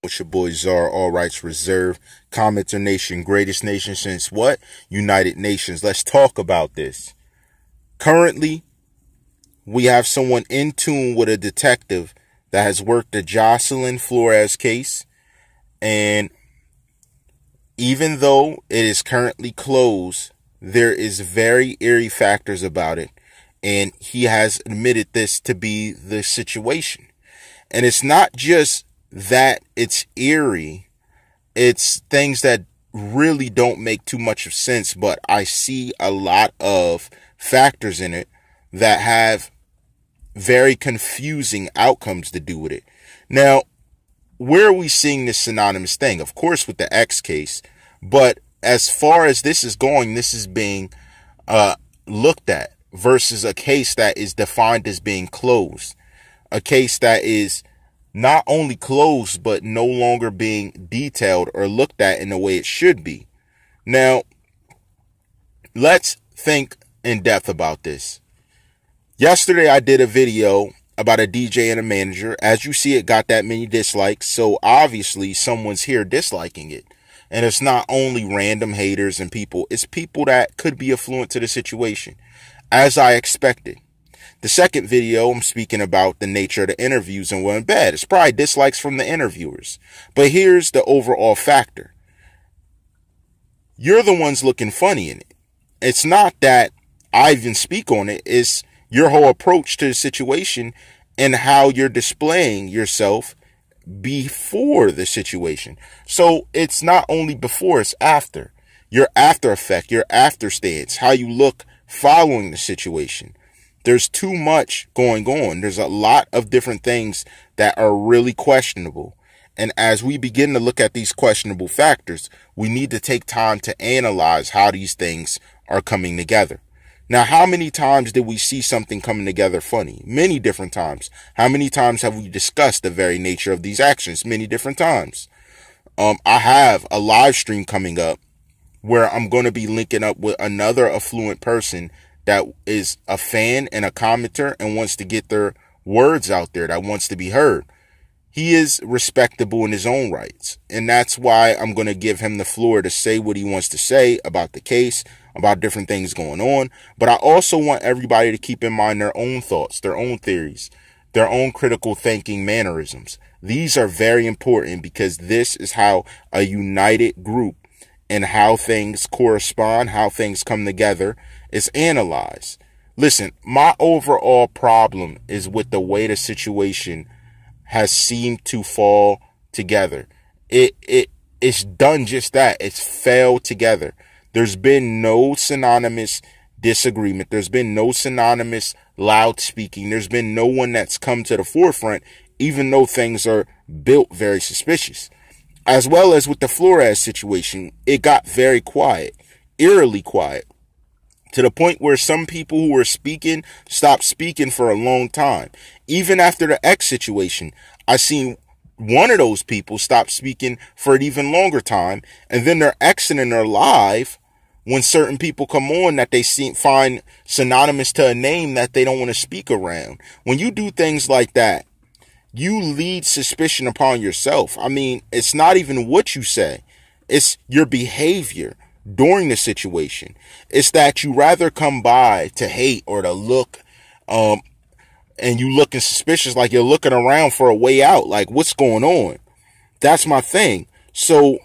It's your boy Czar, all rights reserved. Commenter Nation, greatest nation since what? United Nations. Let's talk about this. Currently, we have someone in tune with a detective that has worked the Jocelyn Flores case. And even though it is currently closed, there is very eerie factors about it. And he has admitted this to be the situation. And it's not just that it's eerie, it's things that really don't make too much of sense, but I see a lot of factors in it that have very confusing outcomes to do with it. Now, where are we seeing this synonymous thing? Of course, with the X case, but as far as this is going, this is being looked at versus a case that is defined as being closed, a case that is not only closed, but no longer being detailed or looked at in the way it should be. Now, let's think in depth about this. Yesterday, I did a video about a DJ and a manager. As you see, it got that many dislikes. So obviously, someone's here disliking it. And it's not only random haters and people. It's people that could be affluent to the situation, as I expected. The second video, I'm speaking about the nature of the interviews and went bad. It's probably dislikes from the interviewers. But here's the overall factor. You're the ones looking funny in it. It's not that I even speak on it. It's your whole approach to the situation and how you're displaying yourself before the situation. So it's not only before, it's after. Your after effect, your after stance, how you look following the situation. There's too much going on. There's a lot of different things that are really questionable. And as we begin to look at these questionable factors, we need to take time to analyze how these things are coming together. Now, how many times did we see something coming together funny? Many different times. How many times have we discussed the very nature of these actions? Many different times. I have a live stream coming up where I'm going to be linking up with another affluent person that is a fan and a commenter and wants to get their words out there, that wants to be heard. He is respectable in his own rights. And that's why I'm going to give him the floor to say what he wants to say about the case, about different things going on. But I also want everybody to keep in mind their own thoughts, their own theories, their own critical thinking mannerisms. These are very important because this is how a united group and how things correspond, how things come together is analyzed. Listen, my overall problem is with the way the situation has seemed to fall together. It's done just that. It's failed together. There's been no synonymous disagreement. There's been no synonymous loud speaking. There's been no one that's come to the forefront, even though things are built very suspicious. As well as with the Flores situation, it got very quiet, eerily quiet, to the point where some people who were speaking stopped speaking for a long time. Even after the X situation, I seen one of those people stop speaking for an even longer time, and then they're exiting their live when certain people come on that they find synonymous to a name that they don't want to speak around. When you do things like that, you lead suspicion upon yourself. I mean, it's not even what you say. It's your behavior during the situation. It's that you rather come by to hate or to look, and you looking suspicious, like you're looking around for a way out. Like, what's going on? That's my thing. So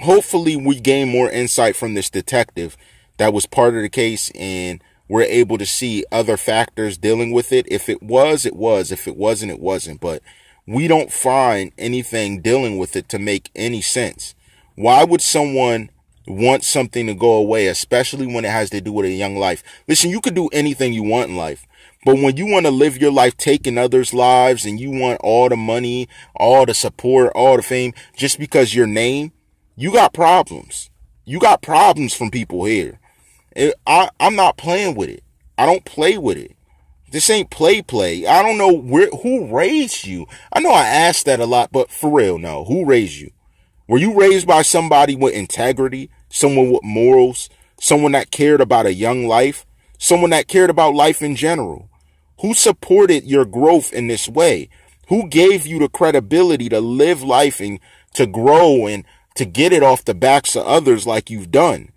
hopefully we gain more insight from this detective that was part of the case, and we're able to see other factors dealing with it. If it was, it was. If it wasn't, it wasn't. But we don't find anything dealing with it to make any sense. Why would someone want something to go away, especially when it has to do with a young life? Listen, you could do anything you want in life, but when you want to live your life taking others' lives and you want all the money, all the support, all the fame, just because your name, you got problems. You got problems from people here. I'm not playing with it. I don't play with it. This ain't play. I don't know who raised you. I know I asked that a lot, but for real, no. Who raised you? Were you raised by somebody with integrity, someone with morals, someone that cared about a young life, someone that cared about life in general? Who supported your growth in this way? Who gave you the credibility to live life and to grow and to get it off the backs of others like you've done.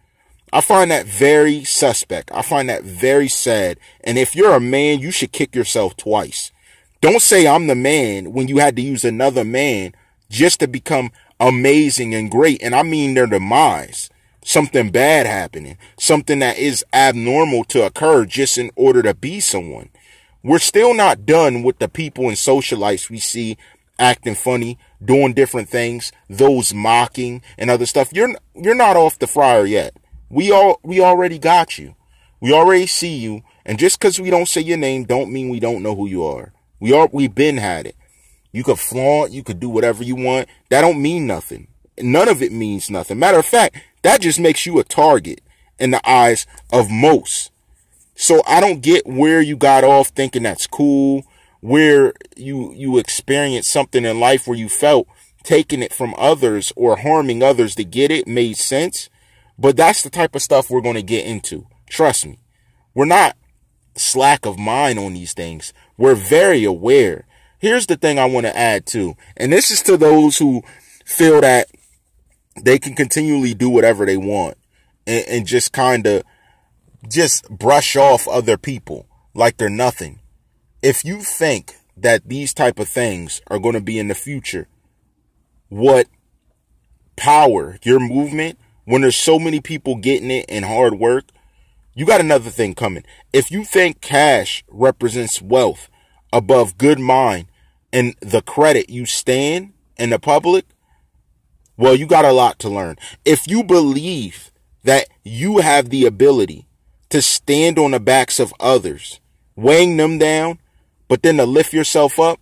I find that very suspect. I find that very sad. And if you're a man, you should kick yourself twice. Don't say I'm the man when you had to use another man just to become amazing and great. And I mean their demise. Something bad happening. Something that is abnormal to occur just in order to be someone. We're still not done with the people and socialites we see acting funny, doing different things, those mocking and other stuff. You're not off the fryer yet. We already got you. We already see you. And just because we don't say your name don't mean we don't know who you are. We've been had it. You could flaunt, you could do whatever you want. That don't mean nothing. None of it means nothing. Matter of fact, that just makes you a target in the eyes of most. So I don't get where you got off thinking that's cool, where you experienced something in life where you felt taking it from others or harming others to get it made sense. But that's the type of stuff we're going to get into. Trust me. We're not slack of mind on these things. We're very aware. Here's the thing I want to add too. And this is to those who feel that they can continually do whatever they want and just kind of just brush off other people like they're nothing. If you think that these type of things are going to be in the future, what power your movement, when there's so many people getting it and hard work, you got another thing coming. If you think cash represents wealth above good mind and the credit you stand in the public, well, you got a lot to learn. If you believe that you have the ability to stand on the backs of others, weighing them down, but then to lift yourself up,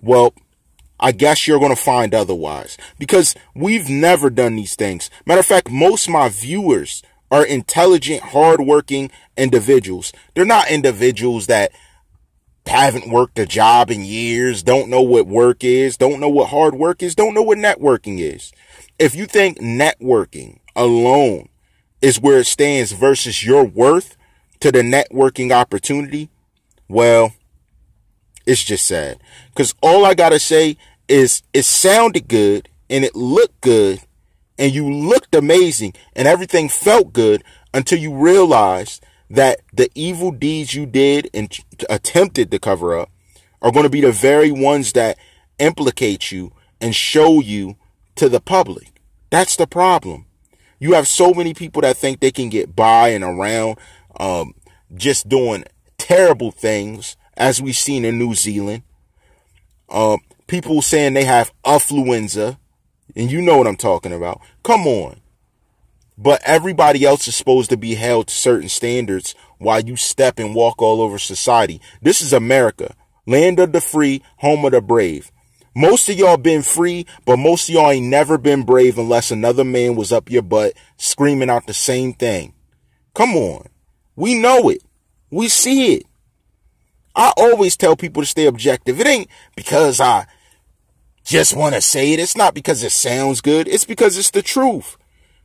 well, I guess you're going to find otherwise, because we've never done these things. Matter of fact, most of my viewers are intelligent, hardworking individuals. They're not individuals that haven't worked a job in years, don't know what work is, don't know what hard work is, don't know what networking is. If you think networking alone is where it stands versus your worth to the networking opportunity, well, it's just sad. Because all I got to say is it sounded good and it looked good and you looked amazing and everything felt good until you realized that the evil deeds you did and attempted to cover up are going to be the very ones that implicate you and show you to the public. That's the problem. You have so many people that think they can get by and around just doing terrible things, as we've seen in New Zealand. People saying they have affluenza, and you know what I'm talking about. Come on. But everybody else is supposed to be held to certain standards while you step and walk all over society. This is America, land of the free, home of the brave. Most of y'all been free, but most of y'all ain't never been brave unless another man was up your butt screaming out the same thing. Come on. We know it. We see it. I always tell people to stay objective. It ain't because I just want to say it. It's not because it sounds good. It's because it's the truth.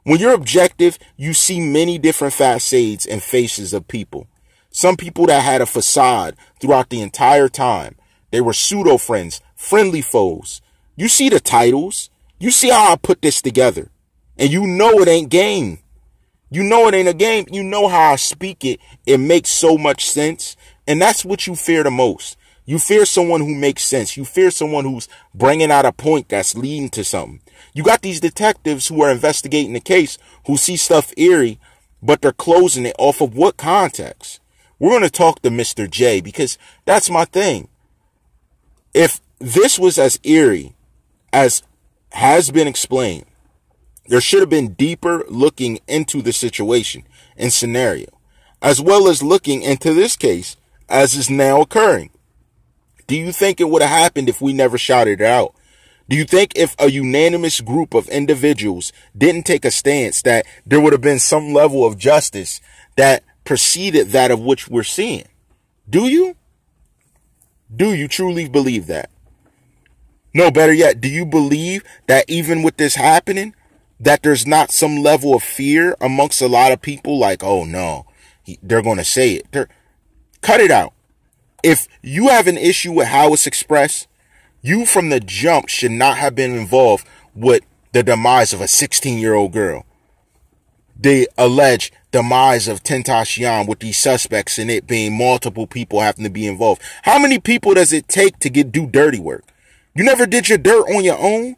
When you're objective, you see many different facades and faces of people. Some people that had a facade throughout the entire time. They were pseudo friends, friendly foes. You see the titles. You see how I put this together. And you know it ain't game. You know it ain't a game. You know how I speak it. It makes so much sense. And that's what you fear the most. You fear someone who makes sense. You fear someone who's bringing out a point that's leading to something. You got these detectives who are investigating the case who see stuff eerie, but they're closing it off of what context? We're going to talk to Mr. J because that's my thing. If this was as eerie as has been explained, there should have been deeper looking into the situation and scenario, as well as looking into this case as is now occurring. Do you think it would have happened if we never shouted it out? Do you think if a unanimous group of individuals didn't take a stance that there would have been some level of justice that preceded that of which we're seeing? Do you? Do you truly believe that? No, better yet, do you believe that even with this happening, that there's not some level of fear amongst a lot of people like, oh no, they're going to say it. Cut it out. If you have an issue with how it's expressed, you from the jump should not have been involved with the demise of a 16-year-old girl. The alleged demise of Tentacion with these suspects and it being multiple people having to be involved. How many people does it take to do dirty work? You never did your dirt on your own.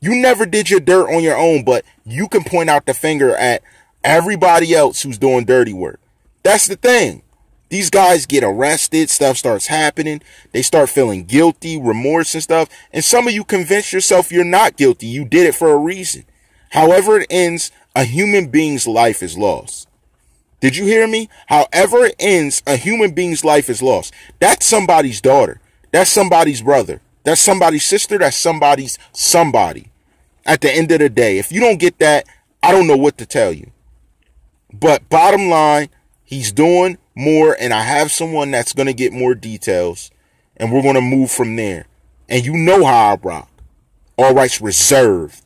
You never did your dirt on your own, but you can point out the finger at everybody else who's doing dirty work. That's the thing. These guys get arrested, stuff starts happening, they start feeling guilty, remorse and stuff, and some of you convince yourself you're not guilty, you did it for a reason. However it ends, a human being's life is lost. Did you hear me? However it ends, a human being's life is lost. That's somebody's daughter, that's somebody's brother, that's somebody's sister, that's somebody's somebody. At the end of the day, if you don't get that, I don't know what to tell you. But bottom line, he's doing more, and I have someone that's going to get more details, and we're going to move from there. And you know how I rock. All rights reserved.